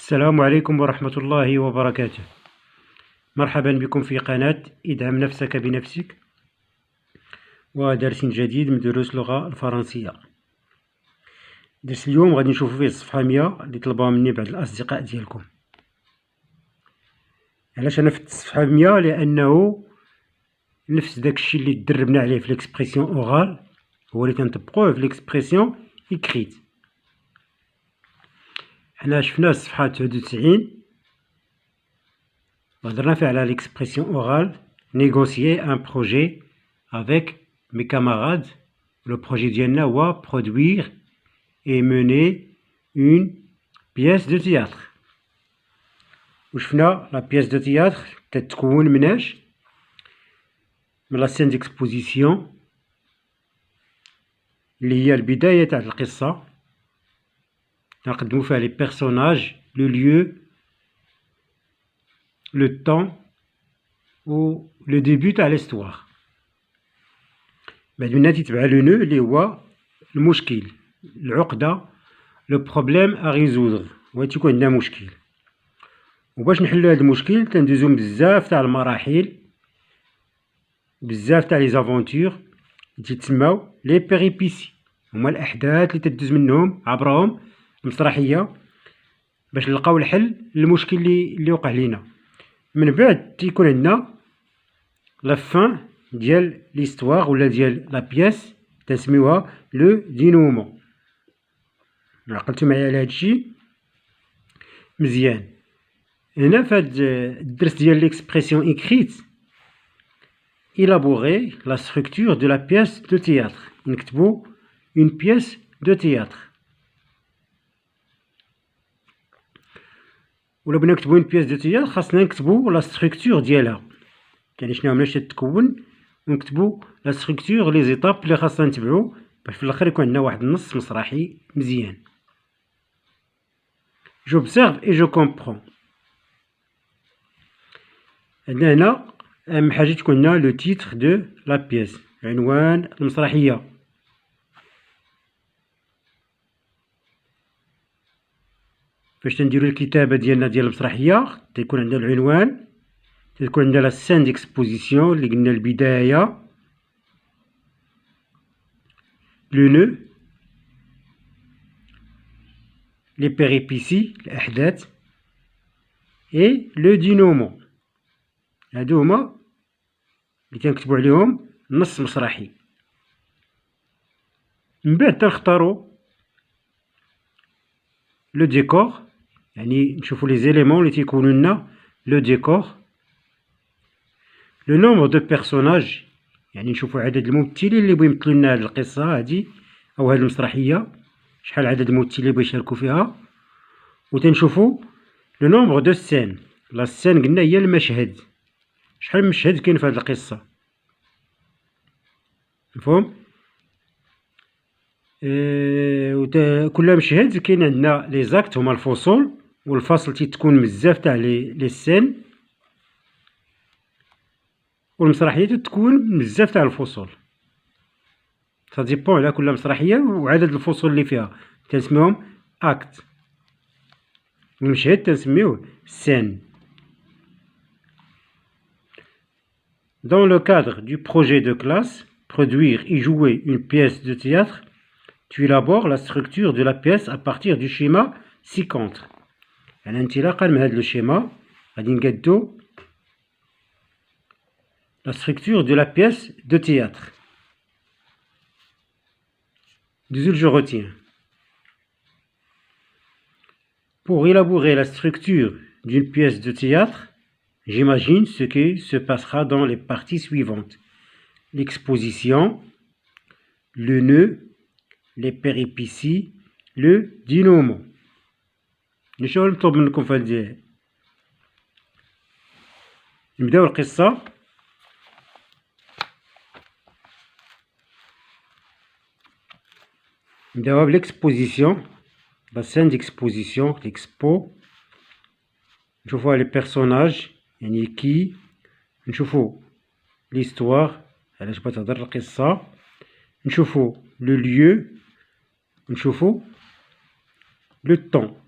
السلام عليكم ورحمة الله وبركاته. مرحبا بكم في قناة ادعم نفسك بنفسك ودرس جديد من دروس اللغة الفرنسية. درس اليوم غادي نشوفو فيه الصفحة 100 اللي طلبوها مني بعض الأصدقاء ديالكم. علاش أنا في الصفحة 100؟ لأنه نفس داكشي اللي تدربنا عليه في ليكسبرسيون أوغال هو اللي تنطبقوه في ليكسبرسيون إكريت. حنا شفنا الصفحة 99 وهضرنا فيها على l'expression orale, négocier un projet avec mes camarades. Le projet ديالنا هو produire et mener une pièce de théâtre. وشفنا la pièce de théâtre تتكون مناش؟ من la scène d'exposition اللي هي البداية تاع القصة، نقدمو فيها les personnages, le lieu, le temps و لو ديبي تاع ليستواغ. بعد منها تيتبع لو نو اللي هو المشكل، العقدة، لو بروبليم ا ريزودغ، هو تيكون عندنا مشكل. وباش نحلو هاد المشكل تندوزو من بزاف تاع المراحل، بزاف تاع لي زافونتور اللي تيتسماو لي بيريبيسي، هما الأحداث اللي تدوز منهم عبرهم المسرحية باش نلقاو الحل للمشكل اللي وقع لينا. من بعد تيكون عندنا لا فان ديال ليستواغ ولا ديال لا بياس تنسميوها لو دينومون. عقلتو معايا على هادشي مزيان. هنا فهاد الدرس ديال ليكسبرسيون إكريت élaborer la structure de la pièce de théâtre. نكتبو une pièce de théâtre. ولا بغينا نكتبو une pièce de théâtre خاصنا نكتبو لا structure ديالها، يعني شنو مناش تتكون، ونكتبو لا ستركتور لي زيتاب اللي خاصنا نتبعو باش في الاخر يكون عندنا واحد النص مسرحي مزيان. j'observe et je comprends. عندنا هنا اهم حاجه تكون لنا لو تيتر دو لا بيس، عنوان المسرحيه. فاش تنديرو الكتابه ديالنا ديال المسرحيه تيكون عندنا العنوان، تكون عندنا لا سين ديكسبوزيسيون اللي قلنا البدايه، لو نو، لي بيريبيسي الأحداث، اي لو دينومون. هادو هما اللي تنكتبو عليهم نص مسرحي. من بعد تنختارو لو ديكور، يعني نشوفو لي زيليمون اللي تيكونو لنا لو ديكور. لو نومبر دو بيرسوناج، يعني نشوفو عدد الممثلين اللي بغاو يمثلو لنا هاد القصة هادي أو هاد المسرحية، شحال عدد الممثلين اللي بغاو يشاركو فيها. و تنشوفو لو نومبر دو سين، لا سين قلنا هي المشهد، شحال من مشهد كاين في هاد القصة، مفهوم؟ كل مشهد كاين عندنا لي زاكت هما الفصول، والفصل تيتكون بزاف تاع لي سين، والمسرحية تتكون بزاف تاع الفصول. ديبون على كل مسرحية وعدد الفصول اللي فيها تنسميوهم اكت، والمشهد تنسميوه scène. Dans le cadre du projet de classe, produire et jouer une pièce de théâtre, tu élabores la structure de la pièce à partir du schéma ci-contre. يعني انطلاقا من هذا الشيما غادي نقادو la structure de la pièce de théâtre. Je retiens. Pour élaborer la structure d'une pièce de théâtre, j'imagine ce qui se passera dans les parties suivantes: l'exposition, le nœud, les péripéties, le dénouement. نشوف نطلب منكم في هاد نبداو القصة. نبداوها بليكسبوزيسيون، لا سين ديكسبوزيسيون، ليكسبو. نشوفوها لي بيرسوناج يعني كي، نشوفو ليستواغ علاش بغات تهضر القصة، نشوفو لو ليو، نشوفو لو طون.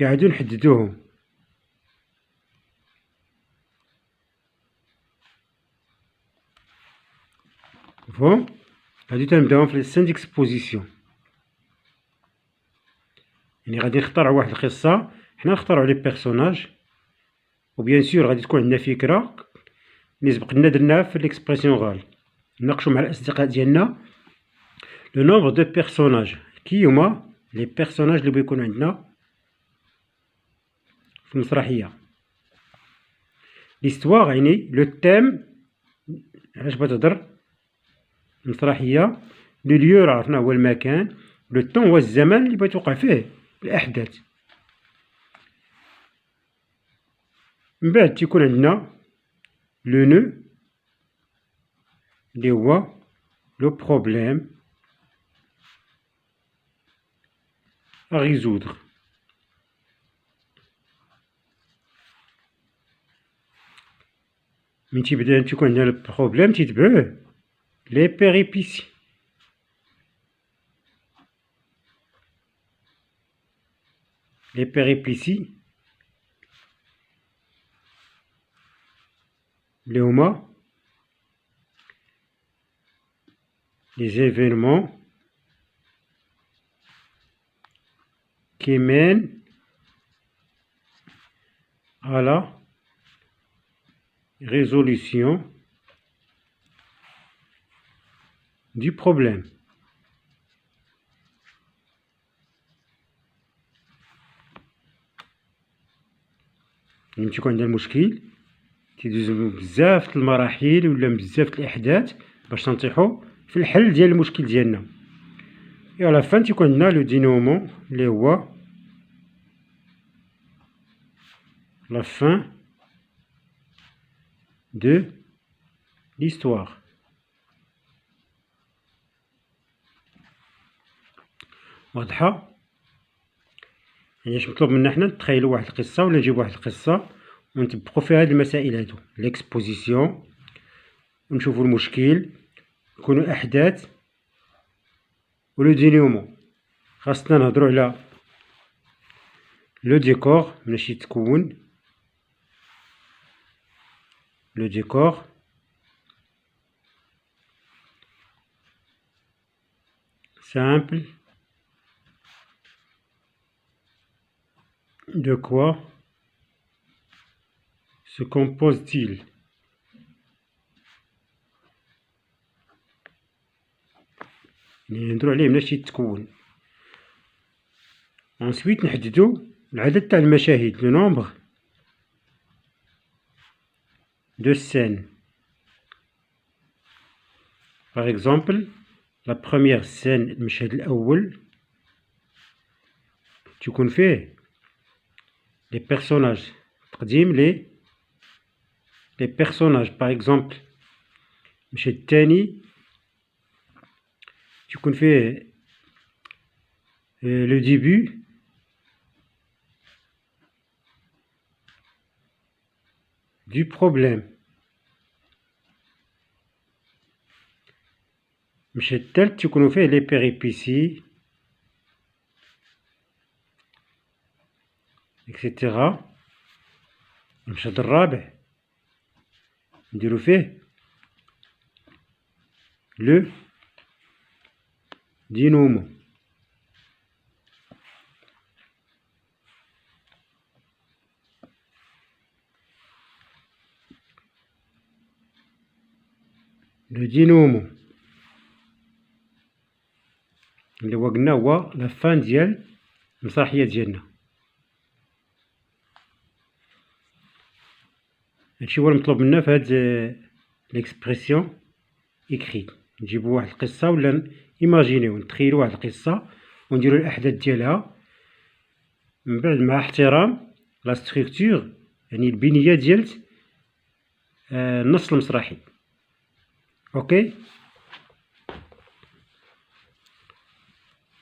قاعدو نحددوهم. مفهوم؟ غادي تنبداوهم في السين ديكسبوزيسيون، يعني غادي نختاروا واحد القصة، حنا نختاروا لي بيرسوناج، وبيان سور غادي تكون عندنا فكرة اللي سبقنا درناها في ليكسبرسيون غال. نناقشوا مع الأصدقاء ديالنا لو نومبر دو بيرسوناج، كي هما لي بيرسوناج اللي بيكونوا عندنا في المسرحية. ليستواغ يعني لو تيم، علاش بغات تهضر المسرحية. لو ليو عرفنا هو المكان، لو طون هو الزمن اللي بغات توقع فيه الأحداث. من بعد تيكون عندنا لو نو اللي هو لو بروبليم à résoudre. من تيكون عندنا البروبليم تيتبعوه لي بيريبيسي. لي بيريبيسي اللي هما لي زيفينمون qui mène à la résolution du problème. يعني تيكون عندنا المشكل تيدوزو بزاف المراحل ولا بزاف الأحداث باش تنطيحو في الحل ديال المشكل ديالنا. et à la fin تيكون عندنا لو دينومون اللي هو la fin de l'histoire. واضحة؟ يعني اش مطلوب منا حنا نتخيلوا واحد القصة ولا نجيب واحد القصة ونطبقوا فيها هاد المسائل هادو، ليكسبوزيسيون، ونشوفوا المشكل، يكونوا أحداث، ولو دينيومون. خاصنا نهضروا على لو ديكور مناش يتكون. le décor, simple, de quoi se compose-t-il? ندرو عليه مناش يتكون. ensuite نحددو العدد تاع المشاهد، le nombre de scènes. par exemple la première scène المشهد الأول تكون فيه les personnages، تقديم les personnages. par exemple المشهد الثاني تكون فيه le début du problème. المشهد الثالث تكونوا فيه لي بيريبيسي اكسيتيرا. المشهد الرابع نديرو فيه لو دينومون. لو دينومون اللي هو قلنا هو لا فان ديال المسرحية ديالنا. هادشي هو المطلوب منا في هاد ليكسبرسيون اكريت. نجيبو واحد القصة ولا ايماجينيو نتخيلو واحد القصة ونديرو الأحداث ديالها، من بعد مع احترام لا ستركتور يعني البنية ديال النص المسرحي. اوكي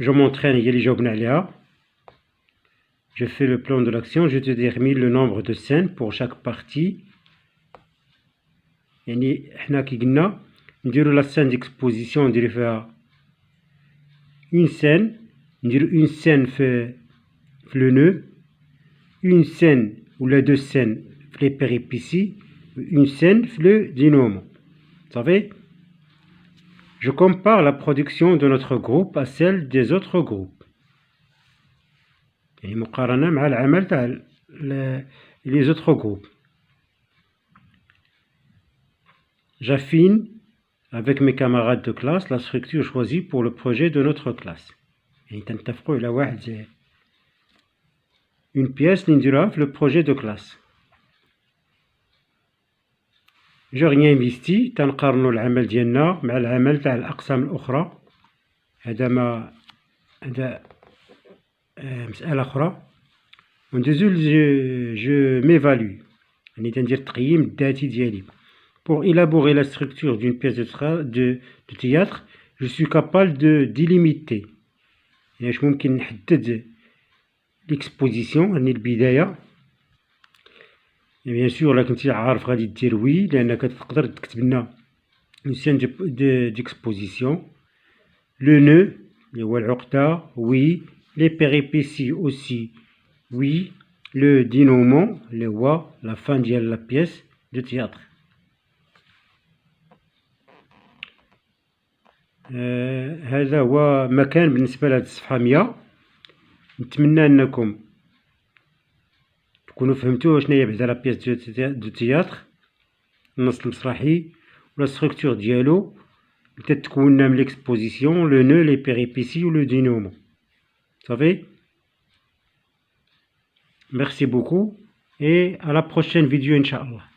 je m'entraîne هي اللي جاوبنا عليها. je fais le plan de l'action, je détermine le nombre de scènes pour chaque partie. يعني حنا كي قلنا نديرو لا سين ديكسبوزيسيون نديرو فيها اون سين، نديرو اون سين في لو نو، une scène ou les deux scènes les péripéties, une scène le dénouement. Vous savez, je compare la production de notre groupe à celle des autres groupes. يعني مقارنة مع العمل تاع les autres groupes. J'affine avec mes camarades de classe la structure choisie pour le projet de notre classe. يعني تنتفقوا على واحد une pièce اللي نديروها في le projet de classe. جو غي انفيستي تنقارنوا العمل ديالنا مع العمل تاع الأقسام الأخرى. هذا مسألة أخرى. وندوزو جو ميفالو يعني تندير التقييم الذاتي ديالي. Pour élaborer la structure d'une pièce de théâtre, je suis capable de délimiter. يعني اش ممكن نحدد l'exposition يعني البداية. بيان سور الا كنتي عارف غادي دير وي لانك تقدر تكتب لنا اون سين ديكسبوزيسيون. لو نو اللي هو العقدة وي. لي بيريبيسي اوسي وي. لو دينومون اللي هو لا فان ديال لا بيس دو تياتر. هذا هو ما كان بالنسبة لهاد الصفحة 100. نتمنى انكم تكونوا فهمتوا شناهي بعدا لا بيس دو تياتر، النص المسرحي ولا ستركتور ديالو اللي تتكون من ليكسبوزيسيون لو نو لي بيريبيسي و لو دينومون. صافي. Merci beaucoup et à la prochaine vidéo Inch'Allah.